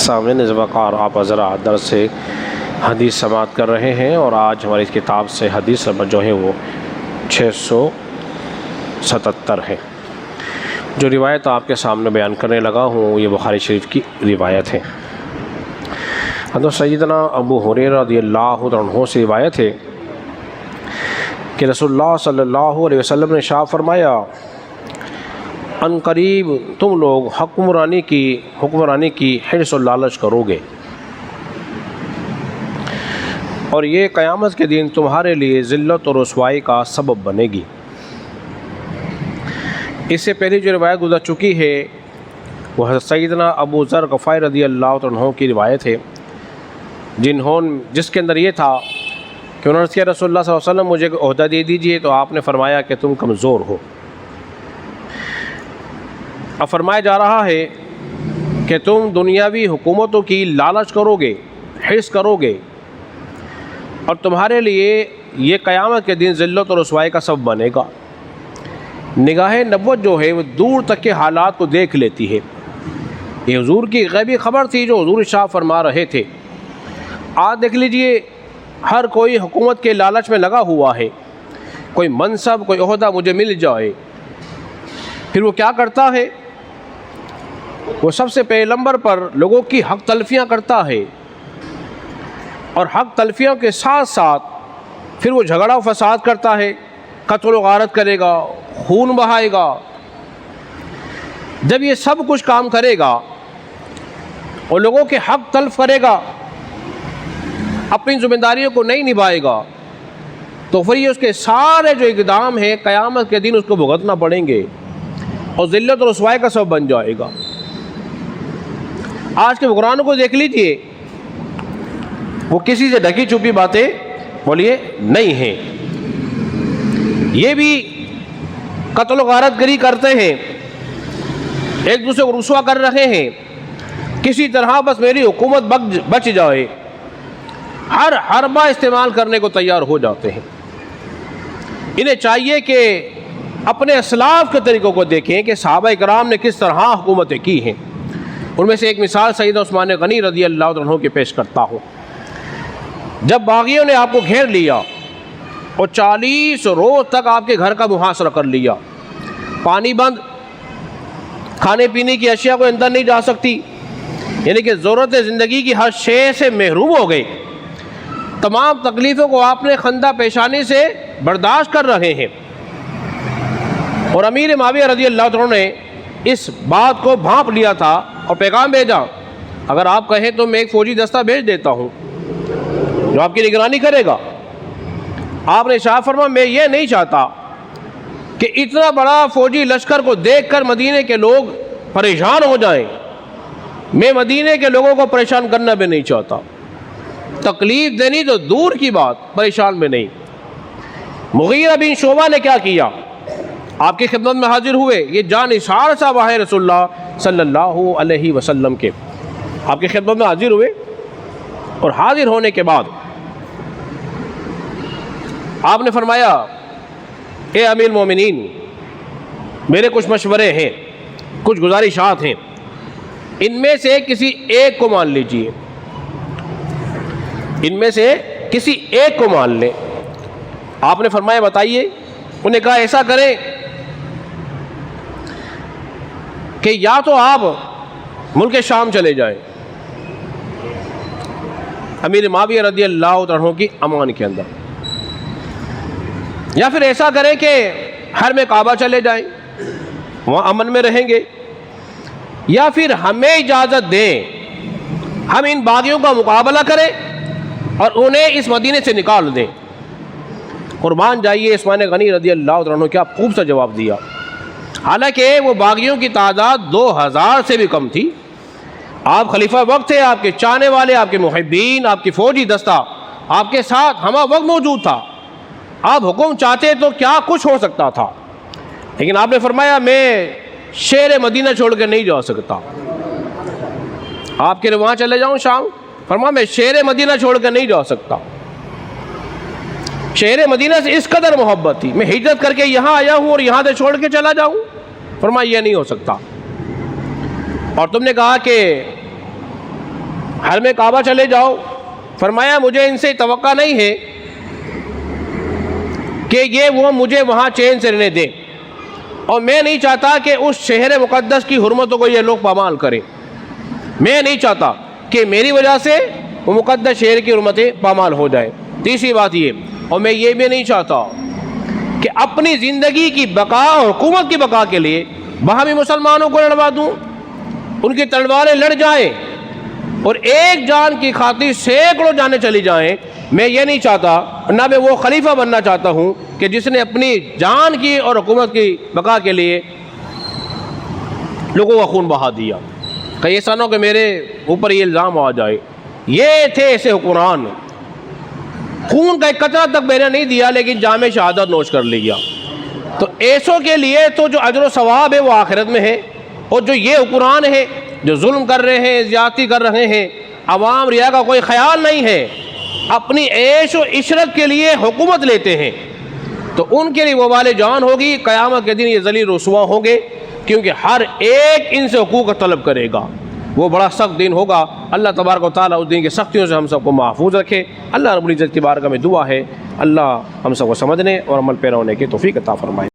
سامعین اس وقار آپ حضرات درس سے حدیث سماعت کر رہے ہیں، اور آج ہماری اس کتاب سے حدیث نمبر جو ہے وہ 677 ہے۔ جو روایت آپ کے سامنے بیان کرنے لگا ہوں یہ بخاری شریف کی روایت ہے۔ حضرت سیدنا ابو ہریرہ رضی اللہ عنہ سے روایت ہے کہ رسول اللہ صلی اللہ علیہ وسلم نے ارشاد فرمایا، ان قریب تم لوگ حکمرانی کی حرص و لالچ کرو گے، اور یہ قیامت کے دن تمہارے لیے ذلت اور رسوائی کا سبب بنے گی۔ اس سے پہلے جو روایت گزر چکی ہے وہ حضرت سیدنا ابو ذر غفاری رضی اللہ عنہ کی روایت ہے، جس کے اندر یہ تھا کہ انہوں نے کہا رسول اللہ صلی اللہ علیہ وسلم مجھے عہدہ دے دیجئے، تو آپ نے فرمایا کہ تم کمزور ہو۔ اب فرمایا جا رہا ہے کہ تم دنیاوی حکومتوں کی لالچ کرو گے، حرص کرو گے، اور تمہارے لیے یہ قیامت کے دن ذلت اور رسوائی کا سبب بنے گا۔ نگاہ نبوت جو ہے وہ دور تک کے حالات کو دیکھ لیتی ہے۔ یہ حضور کی غیبی خبر تھی جو حضور ارشاد فرما رہے تھے۔ آج دیکھ لیجئے ہر کوئی حکومت کے لالچ میں لگا ہوا ہے، کوئی منصب، کوئی عہدہ مجھے مل جائے۔ پھر وہ کیا کرتا ہے؟ وہ سب سے پہلے نمبر پر لوگوں کی حق تلفیاں کرتا ہے، اور حق تلفیوں کے ساتھ ساتھ پھر وہ جھگڑا و فساد کرتا ہے، قتل و غارت کرے گا، خون بہائے گا۔ جب یہ سب کچھ کام کرے گا اور لوگوں کے حق تلف کرے گا، اپنی ذمہ داریوں کو نہیں نبھائے گا، تو پھر یہ اس کے سارے جو اقدام ہیں قیامت کے دن اس کو بھگتنا پڑیں گے، اور ذلت اور رسوائی کا سبب بن جائے گا۔ آج کے حکمرانوں کو دیکھ لیجئے، وہ کسی سے ڈھکی چھپی باتیں بولیے نہیں ہیں، یہ بھی قتل و غارت گری کرتے ہیں، ایک دوسرے کو رسوا کر رہے ہیں، کسی طرح بس میری حکومت بچ جائے، ہر حربہ استعمال کرنے کو تیار ہو جاتے ہیں۔ انہیں چاہیے کہ اپنے اسلاف کے طریقوں کو دیکھیں کہ صحابہ کرام نے کس طرح حکومتیں کی ہیں۔ ان میں سے ایک مثال سیدنا عثمان غنی رضی اللہ عنہ کی پیش کرتا ہوں۔ جب باغیوں نے آپ کو گھیر لیا اور 40 روز تک آپ کے گھر کا محاصرہ کر لیا، پانی بند، کھانے پینے کی اشیاء کو اندر نہیں جا سکتی، یعنی کہ ضرورت زندگی کی ہر شے سے محروم ہو گئے، تمام تکلیفوں کو آپ نے خندہ پیشانی سے برداشت کر رہے ہیں، اور امیر معاویہ رضی اللہ عنہ نے اس بات کو بھانپ لیا تھا اور پیغام بھیجا، اگر آپ کہیں تو میں ایک فوجی دستہ بھیج دیتا ہوں جو آپ کی نگرانی کرے گا۔ آپ نے ارشاد فرمایا میں یہ نہیں چاہتا کہ اتنا بڑا فوجی لشکر کو دیکھ کر مدینے کے لوگ پریشان ہو جائیں، میں مدینے کے لوگوں کو پریشان کرنا بھی نہیں چاہتا، تکلیف دینی تو دور کی بات، پریشان بھی نہیں۔ مغیرہ بن شعبہ نے کیا کیا؟ آپ کی خدمت میں حاضر ہوئے، یہ جان نثار صاحب ہے رسول اللہ صلی اللہ علیہ وسلم کے، آپ کی خدمت میں حاضر ہوئے، اور حاضر ہونے کے بعد آپ نے فرمایا اے امیر المومنین، میرے کچھ مشورے ہیں، کچھ گزارشات ہیں، ان میں سے کسی ایک کو مان لیجئے، ان میں سے کسی ایک کو مان لیں۔ آپ نے فرمایا بتائیے؟ انہیں کہا ایسا کریں کہ یا تو آپ ملک شام چلے جائیں امیر معاویہ رضی اللہ عنہ کی امان کے اندر، یا پھر ایسا کریں کہ حرم کعبہ چلے جائیں، وہاں امن میں رہیں گے، یا پھر ہمیں اجازت دیں ہم ان باغیوں کا مقابلہ کریں اور انہیں اس مدینے سے نکال دیں۔ قربان جائیے عثمان غنی رضی اللہ عنہ کیا خوب سا جواب دیا، حالانکہ وہ باغیوں کی تعداد 2000 سے بھی کم تھی، آپ خلیفہ وقت تھے، آپ کے چاہنے والے، آپ کے محبین، آپ کی فوجی دستہ آپ کے ساتھ ہمہ وقت موجود تھا، آپ حکم چاہتے تو کیا کچھ ہو سکتا تھا، لیکن آپ نے فرمایا میں شہر مدینہ چھوڑ کے نہیں جا سکتا، آپ کے وہاں چلے جاؤں شام، فرمایا میں شہر مدینہ چھوڑ کے نہیں جا سکتا۔ شہر مدینہ سے اس قدر محبت تھی، میں ہجرت کر کے یہاں آیا ہوں اور یہاں سے چھوڑ کے چلا جاؤں، فرمایا یہ نہیں ہو سکتا۔ اور تم نے کہا کہ حرم کعبہ چلے جاؤ، فرمایا مجھے ان سے توقع نہیں ہے کہ وہ مجھے وہاں چین سے رہنے دیں، اور میں نہیں چاہتا کہ اس شہر مقدس کی حرمتوں کو یہ لوگ پامال کریں، میں نہیں چاہتا کہ میری وجہ سے وہ مقدس شہر کی حرمتیں پامال ہو جائیں۔ تیسری بات یہ، اور میں یہ بھی نہیں چاہتا کہ اپنی زندگی کی بقا اور حکومت کی بقا کے لیے وہاں بھی مسلمانوں کو لڑوا دوں، ان کی تلواریں لڑ جائیں اور ایک جان کی خاطر سینکڑوں جانیں چلی جائیں۔ میں یہ نہیں چاہتا، نہ میں وہ خلیفہ بننا چاہتا ہوں کہ جس نے اپنی جان کی اور حکومت کی بقا کے لیے لوگوں کا خون بہا دیا۔ کہ ایسا نہ ہو کہ میرے اوپر یہ الزام آ جائے۔ یہ تھے ایسے حکمران، خون کا ایک قطرہ تک میں نے نہیں دیا لیکن جام شہادت نوش کر لیا۔ تو ایسوں کے لیے تو جو اجر و ثواب ہے وہ آخرت میں ہے، اور جو یہ حکمران ہے جو ظلم کر رہے ہیں، زیادتی کر رہے ہیں، عوام رعایا کا کوئی خیال نہیں ہے، اپنی عیش و عشرت کے لیے حکومت لیتے ہیں، تو ان کے لیے وبال جان ہوگی۔ قیامت کے دن یہ ذلیل رسوا ہوں گے، کیونکہ ہر ایک ان سے حقوق کا طلب کرے گا۔ وہ بڑا سخت دن ہوگا۔ اللہ تبارک و تعالیٰ اس دن کی سختیوں سے ہم سب کو محفوظ رکھے۔ اللہ رب العزت کی بارگاہ میں دعا ہے اللہ ہم سب کو سمجھنے اور عمل پیرا ہونے کی توفیق عطا فرمائے۔